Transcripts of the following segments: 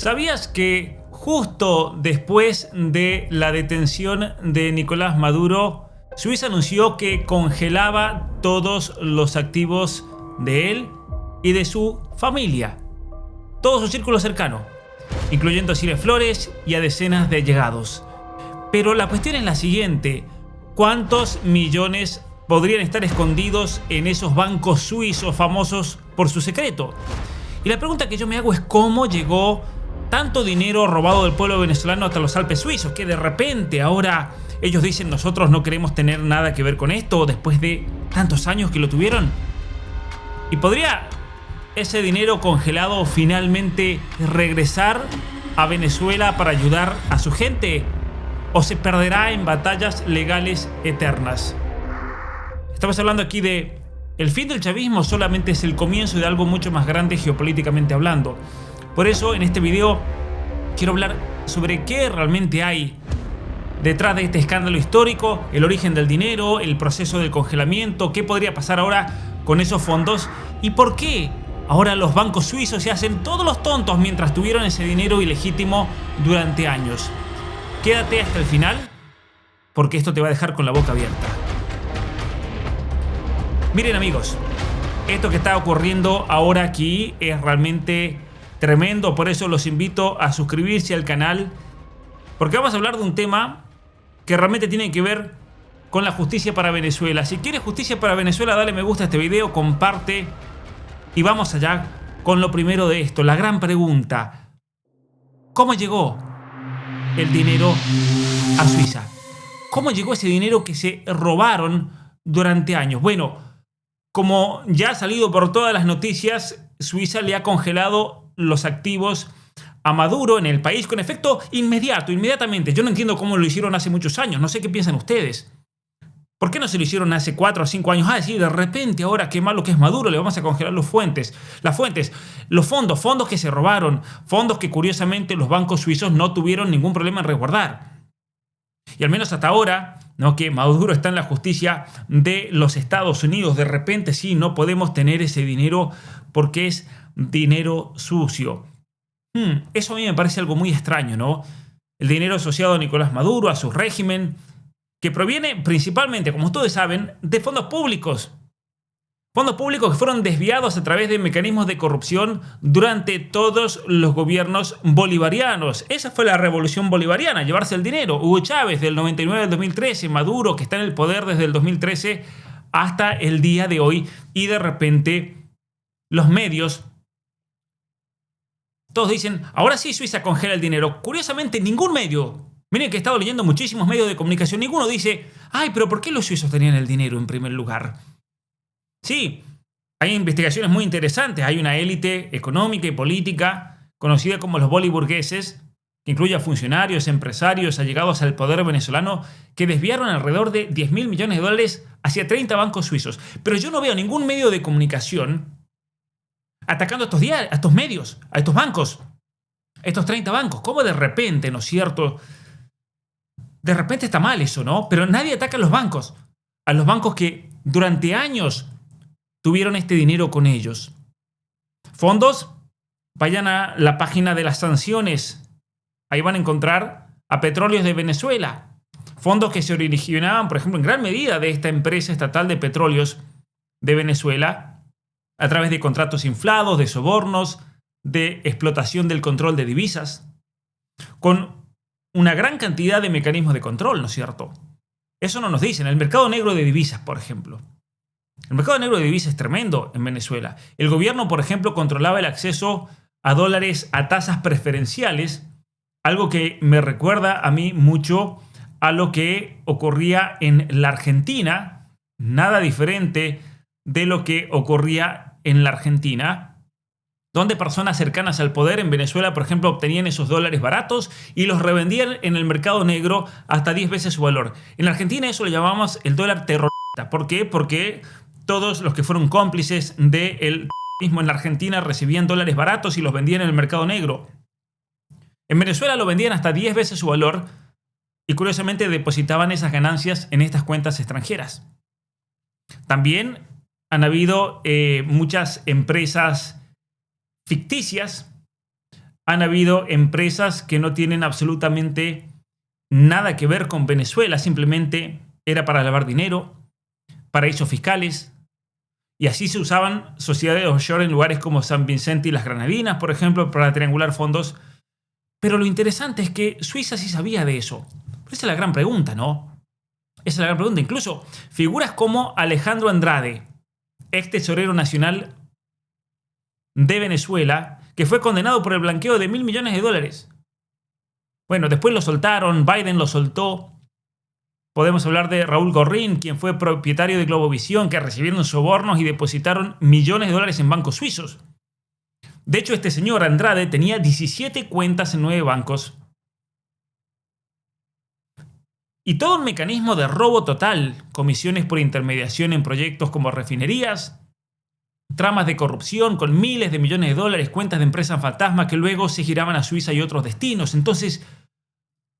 ¿Sabías que justo después de la detención de Nicolás Maduro, Suiza anunció que congelaba todos los activos de él y de su familia, todo su círculo cercano, incluyendo a Cilia Flores y a decenas de allegados? Pero la cuestión es la siguiente: ¿cuántos millones podrían estar escondidos en esos bancos suizos famosos por su secreto? Y la pregunta que yo me hago es ¿cómo llegó tanto dinero robado del pueblo venezolano hasta los Alpes suizos? Que de repente ahora ellos dicen nosotros no queremos tener nada que ver con esto después de tantos años que lo tuvieron. ¿Y podría ese dinero congelado finalmente regresar a Venezuela para ayudar a su gente? ¿O se perderá en batallas legales eternas? Estamos hablando aquí de el fin del chavismo solamente es el comienzo de algo mucho más grande geopolíticamente hablando. Por eso en este video quiero hablar sobre qué realmente hay detrás de este escándalo histórico, el origen del dinero, el proceso del congelamiento, qué podría pasar ahora con esos fondos y por qué ahora los bancos suizos se hacen todos los tontos mientras tuvieron ese dinero ilegítimo durante años. Quédate hasta el final porque esto te va a dejar con la boca abierta. Miren amigos, esto que está ocurriendo ahora aquí es realmente tremendo, por eso los invito a suscribirse al canal, porque vamos a hablar de un tema que realmente tiene que ver con la justicia para Venezuela. Si quieres justicia para Venezuela, dale me gusta a este video, comparte y vamos allá con lo primero de esto, la gran pregunta: ¿cómo llegó el dinero a Suiza? ¿Cómo llegó ese dinero que se robaron durante años? Bueno, como ya ha salido por todas las noticias, Suiza le ha congelado los activos a Maduro en el país con efecto inmediatamente. Yo no entiendo cómo lo hicieron hace muchos años, no sé qué piensan ustedes. ¿Por qué no se lo hicieron hace 4 o 5 años? Sí, de repente ahora qué malo que es Maduro, le vamos a congelar las fuentes, los fondos que se robaron, fondos que curiosamente los bancos suizos no tuvieron ningún problema en resguardar. Y al menos hasta ahora, ¿no?, que Maduro está en la justicia de los Estados Unidos, de repente sí, no podemos tener ese dinero porque es dinero sucio. Eso a mí me parece algo muy extraño, ¿no? El dinero asociado a Nicolás Maduro, a su régimen, que proviene principalmente, como ustedes saben, de fondos públicos. Fondos públicos que fueron desviados a través de mecanismos de corrupción durante todos los gobiernos bolivarianos. Esa fue la revolución bolivariana, llevarse el dinero. Hugo Chávez del 99 al 2013, Maduro que está en el poder desde el 2013 hasta el día de hoy. Y de repente los medios, todos dicen, ahora sí Suiza congela el dinero. Curiosamente ningún medio, miren que he estado leyendo muchísimos medios de comunicación, ninguno dice, ay, pero ¿por qué los suizos tenían el dinero en primer lugar? Sí, hay investigaciones muy interesantes. Hay una élite económica y política conocida como los boliburgueses, que incluye a funcionarios, empresarios allegados al poder venezolano, que desviaron alrededor de 10.000 millones de dólares hacia 30 bancos suizos. Pero yo no veo ningún medio de comunicación atacando a estos medios, a estos bancos, a estos 30 bancos. ¿Cómo de repente, no es cierto? De repente está mal eso, ¿no? Pero nadie ataca a los bancos que durante años tuvieron este dinero con ellos. Fondos, vayan a la página de las sanciones. Ahí van a encontrar a Petróleos de Venezuela. Fondos que se originaban, por ejemplo, en gran medida de esta empresa estatal de petróleos de Venezuela, a través de contratos inflados, de sobornos, de explotación del control de divisas, con una gran cantidad de mecanismos de control, ¿no es cierto? Eso no nos dicen. El mercado negro de divisas, por ejemplo. El mercado negro de divisas es tremendo en Venezuela. El gobierno, por ejemplo, controlaba el acceso a dólares a tasas preferenciales, algo que me recuerda a mí mucho a lo que ocurría en la Argentina, nada diferente de lo que ocurría en la Argentina, donde personas cercanas al poder en Venezuela, por ejemplo, obtenían esos dólares baratos y los revendían en el mercado negro hasta 10 veces su valor. En la Argentina eso lo llamamos el dólar terrorista. ¿Por qué? Porque todos los que fueron cómplices del terrorismo en la Argentina recibían dólares baratos y los vendían en el mercado negro. En Venezuela lo vendían hasta 10 veces su valor y curiosamente depositaban esas ganancias en estas cuentas extranjeras. También han habido muchas empresas ficticias han habido empresas que no tienen absolutamente nada que ver con Venezuela, simplemente era para lavar dinero, paraísos fiscales, y así se usaban sociedades offshore en lugares como San Vicente y las Granadinas, por ejemplo, para triangular fondos. Pero lo interesante es que Suiza sí sabía de eso. Pero esa es la gran pregunta, ¿no? Esa es la gran pregunta. Incluso figuras como Alejandro Andrade, ex tesorero nacional de Venezuela, que fue condenado por el blanqueo de $1.000 millones. Bueno, después lo soltaron, Biden lo soltó. Podemos hablar de Raúl Gorrín, quien fue propietario de Globovisión, que recibieron sobornos y depositaron $millones en bancos suizos. De hecho, este señor Andrade tenía 17 cuentas en 9 bancos. Y todo un mecanismo de robo total, comisiones por intermediación en proyectos como refinerías, tramas de corrupción con miles de millones de dólares, cuentas de empresas fantasma que luego se giraban a Suiza y otros destinos. Entonces,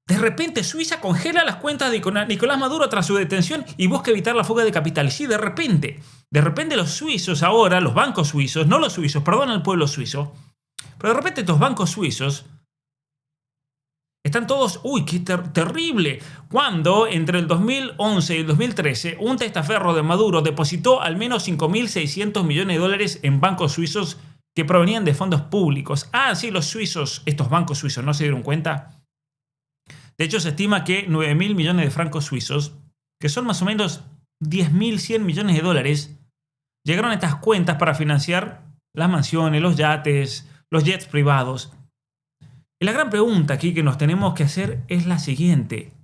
de repente Suiza congela las cuentas de Nicolás Maduro tras su detención y busca evitar la fuga de capitales. Sí, de repente los suizos ahora, los bancos suizos, no los suizos, perdón al pueblo suizo, pero de repente estos bancos suizos están todos, uy, qué terrible, cuando entre el 2011 y el 2013 un testaferro de Maduro depositó al menos $5.600 millones en bancos suizos que provenían de fondos públicos. Ah, sí, los suizos, estos bancos suizos, ¿no se dieron cuenta? De hecho, se estima que 9.000 millones de francos suizos, que son más o menos 10.100 millones de dólares, llegaron a estas cuentas para financiar las mansiones, los yates, los jets privados. Y la gran pregunta aquí que nos tenemos que hacer es la siguiente.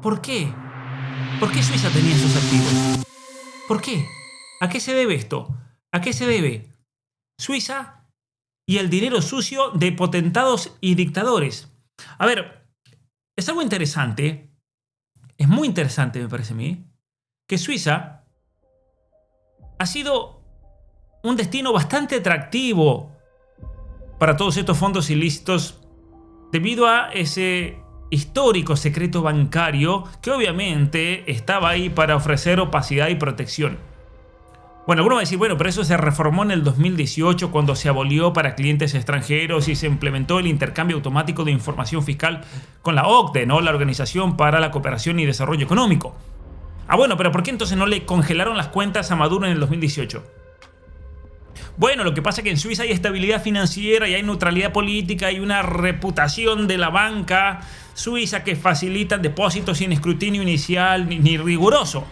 ¿Por qué? ¿Por qué Suiza tenía esos activos? ¿Por qué? ¿A qué se debe esto? ¿A qué se debe Suiza y el dinero sucio de potentados y dictadores? A ver, es algo interesante, es muy interesante me parece a mí, que Suiza ha sido un destino bastante atractivo para todos estos fondos ilícitos debido a ese histórico secreto bancario que obviamente estaba ahí para ofrecer opacidad y protección. Bueno, algunos van a decir, bueno, pero eso se reformó en el 2018 cuando se abolió para clientes extranjeros y se implementó el intercambio automático de información fiscal con la OCDE, ¿no? La Organización para la Cooperación y Desarrollo Económico. Ah, bueno, pero ¿por qué entonces no le congelaron las cuentas a Maduro en el 2018? Bueno, lo que pasa es que en Suiza hay estabilidad financiera y hay neutralidad política y una reputación de la banca suiza que facilita depósitos sin escrutinio inicial ni riguroso.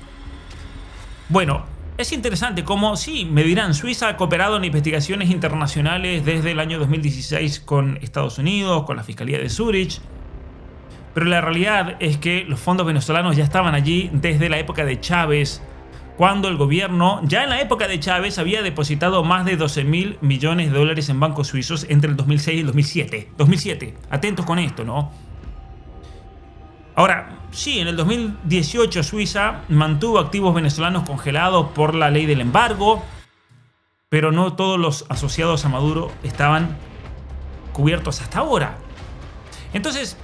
Bueno, es interesante cómo, sí, me dirán, Suiza ha cooperado en investigaciones internacionales desde el año 2016 con Estados Unidos, con la Fiscalía de Zúrich, pero la realidad es que los fondos venezolanos ya estaban allí desde la época de Chávez, cuando el gobierno, ya en la época de Chávez, había depositado más de $12.000 millones en bancos suizos entre el 2006 y el 2007. 2007, atentos con esto, ¿no? Ahora, sí, en el 2018 Suiza mantuvo activos venezolanos congelados por la ley del embargo, pero no todos los asociados a Maduro estaban cubiertos hasta ahora. Entonces,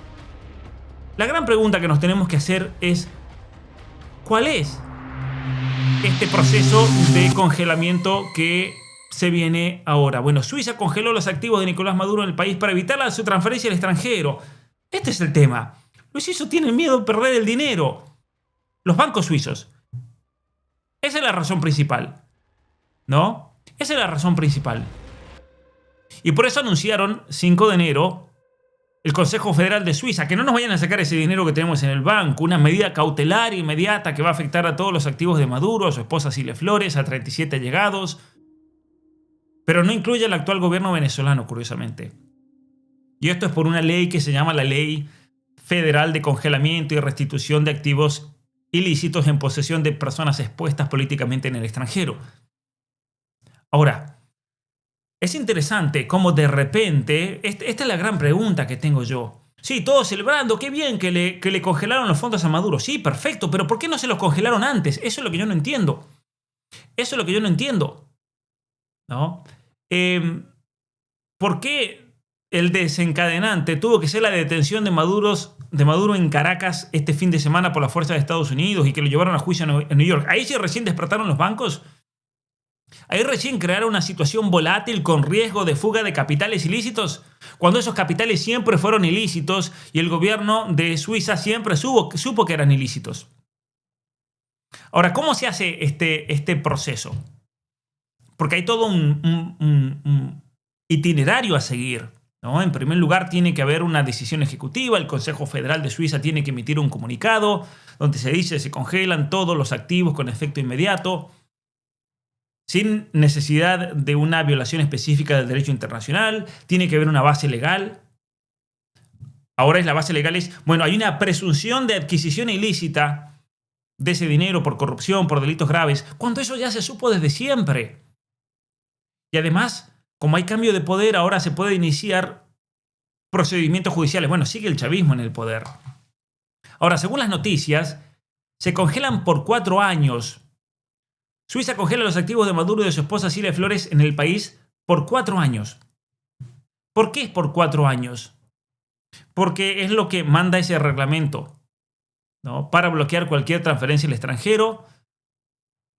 la gran pregunta que nos tenemos que hacer es, ¿cuál es este proceso de congelamiento que se viene ahora? Bueno, Suiza congeló los activos de Nicolás Maduro en el país para evitar su transferencia al extranjero. Este es el tema. Los suizos tienen miedo de perder el dinero. Los bancos suizos. Esa es la razón principal. ¿No? Esa es la razón principal. Y por eso anunciaron 5 de enero el Consejo Federal de Suiza que no nos vayan a sacar ese dinero que tenemos en el banco. Una medida cautelar inmediata que va a afectar a todos los activos de Maduro, a su esposa Cilia Flores, a 37 allegados. Pero no incluye al actual gobierno venezolano, curiosamente. Y esto es por una ley que se llama la Ley Federal de Congelamiento y Restitución de Activos Ilícitos en posesión de personas expuestas políticamente en el extranjero. Ahora, es interesante cómo de repente, esta es la gran pregunta que tengo yo. Sí, todos celebrando, qué bien que le congelaron los fondos a Maduro. Sí, perfecto, pero ¿por qué no se los congelaron antes? Eso es lo que yo no entiendo. Eso es lo que yo no entiendo. ¿No? ¿Por qué el desencadenante tuvo que ser la detención de Maduro en Caracas este fin de semana por las fuerzas de Estados Unidos y que lo llevaron a juicio en New York? Ahí sí recién despertaron los bancos. Ahí recién crearon una situación volátil con riesgo de fuga de capitales ilícitos, cuando esos capitales siempre fueron ilícitos y el gobierno de Suiza siempre supo que eran ilícitos. Ahora, ¿cómo se hace este proceso? Porque hay todo un itinerario a seguir, ¿no? En primer lugar, tiene que haber una decisión ejecutiva. El Consejo Federal de Suiza tiene que emitir un comunicado donde se dice que se congelan todos los activos con efecto inmediato, sin necesidad de una violación específica del derecho internacional. Tiene que haber una base legal. Ahora la base legal es, bueno, hay una presunción de adquisición ilícita de ese dinero por corrupción, por delitos graves, cuando eso ya se supo desde siempre. Y además, como hay cambio de poder, ahora se puede iniciar procedimientos judiciales. Bueno, sigue el chavismo en el poder. Ahora, según las noticias, se congelan por 4 años. Suiza congela los activos de Maduro y de su esposa Cilia Flores en el país por 4 años. ¿Por qué es por 4 años? Porque es lo que manda ese reglamento, ¿no? Para bloquear cualquier transferencia al extranjero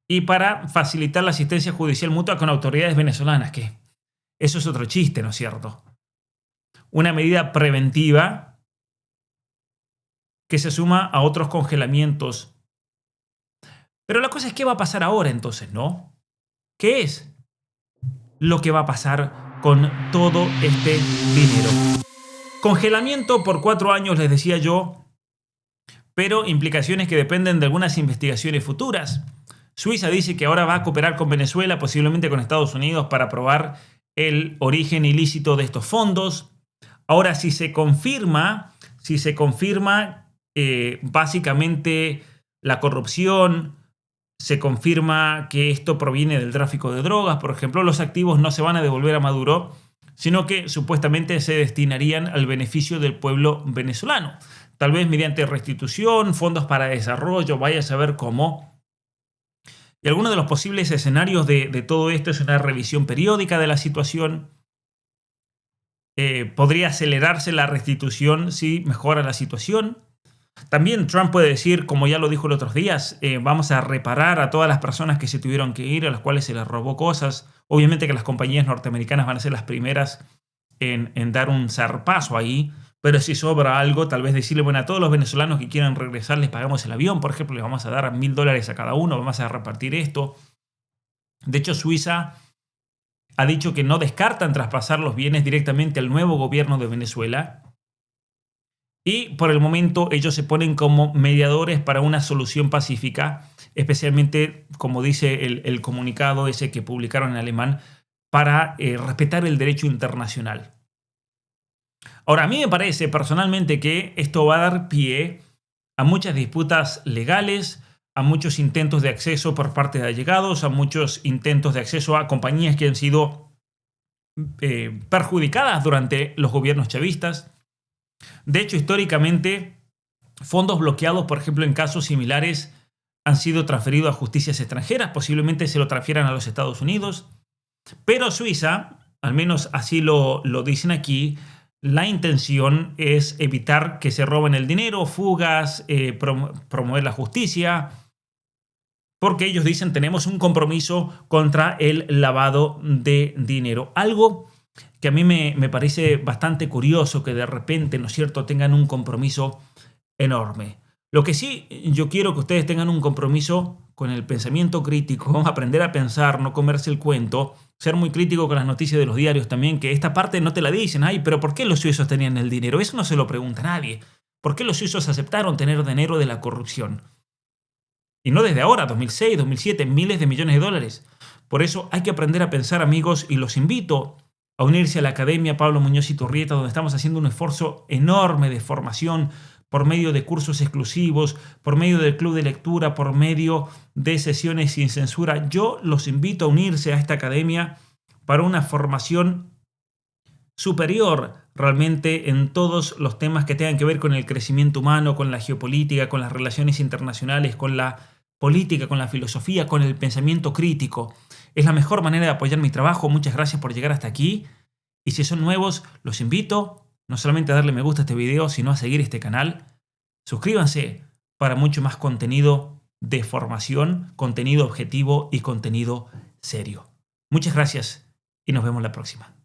y para facilitar la asistencia judicial mutua con autoridades venezolanas, que eso es otro chiste, ¿no es cierto? Una medida preventiva que se suma a otros congelamientos. Pero la cosa es, ¿qué va a pasar ahora entonces, no? ¿Qué es lo que va a pasar con todo este dinero? Congelamiento por 4 años, les decía yo, pero implicaciones que dependen de algunas investigaciones futuras. Suiza dice que ahora va a cooperar con Venezuela, posiblemente con Estados Unidos, para probar el origen ilícito de estos fondos. Ahora, si se confirma básicamente la corrupción, se confirma que esto proviene del tráfico de drogas, por ejemplo, los activos no se van a devolver a Maduro, sino que supuestamente se destinarían al beneficio del pueblo venezolano. Tal vez mediante restitución, fondos para desarrollo, vaya a saber cómo. Y alguno de los posibles escenarios de todo esto es una revisión periódica de la situación. Podría acelerarse la restitución si mejora la situación. También Trump puede decir, como ya lo dijo los otros días, vamos a reparar a todas las personas que se tuvieron que ir, a las cuales se les robó cosas. Obviamente que las compañías norteamericanas van a ser las primeras en dar un zarpazo ahí, pero si sobra algo, tal vez decirle, bueno, a todos los venezolanos que quieran regresar les pagamos el avión, por ejemplo, les vamos a dar $1.000 a cada uno, vamos a repartir esto. De hecho, Suiza ha dicho que no descartan traspasar los bienes directamente al nuevo gobierno de Venezuela. Y por el momento ellos se ponen como mediadores para una solución pacífica, especialmente, como dice el comunicado ese que publicaron en alemán, para respetar el derecho internacional. Ahora, a mí me parece personalmente que esto va a dar pie a muchas disputas legales, a muchos intentos de acceso por parte de allegados, a muchos intentos de acceso a compañías que han sido perjudicadas durante los gobiernos chavistas. De hecho, históricamente, fondos bloqueados, por ejemplo, en casos similares, han sido transferidos a justicias extranjeras, posiblemente se lo transfieran a los Estados Unidos. Pero Suiza, al menos así lo dicen aquí, la intención es evitar que se roben el dinero, fugas, promover la justicia, porque ellos dicen tenemos un compromiso contra el lavado de dinero. Algo que a mí me parece bastante curioso que de repente, ¿no es cierto?, tengan un compromiso enorme. Lo que sí, yo quiero que ustedes tengan un compromiso con el pensamiento crítico, aprender a pensar, no comerse el cuento, ser muy crítico con las noticias de los diarios también, que esta parte no te la dicen. Ay, pero ¿por qué los suizos tenían el dinero? Eso no se lo pregunta nadie. ¿Por qué los suizos aceptaron tener dinero de la corrupción? Y no desde ahora, 2006, 2007, miles de millones de dólares. Por eso hay que aprender a pensar, amigos, y los invito a unirse a la Academia Pablo Muñoz Iturrieta, donde estamos haciendo un esfuerzo enorme de formación por medio de cursos exclusivos, por medio del club de lectura, por medio de sesiones sin censura. Yo los invito a unirse a esta academia para una formación superior realmente en todos los temas que tengan que ver con el crecimiento humano, con la geopolítica, con las relaciones internacionales, con la política, con la filosofía, con el pensamiento crítico. Es la mejor manera de apoyar mi trabajo. Muchas gracias por llegar hasta aquí. Y si son nuevos, los invito no solamente a darle me gusta a este video, sino a seguir este canal. Suscríbanse para mucho más contenido de formación, contenido objetivo y contenido serio. Muchas gracias y nos vemos la próxima.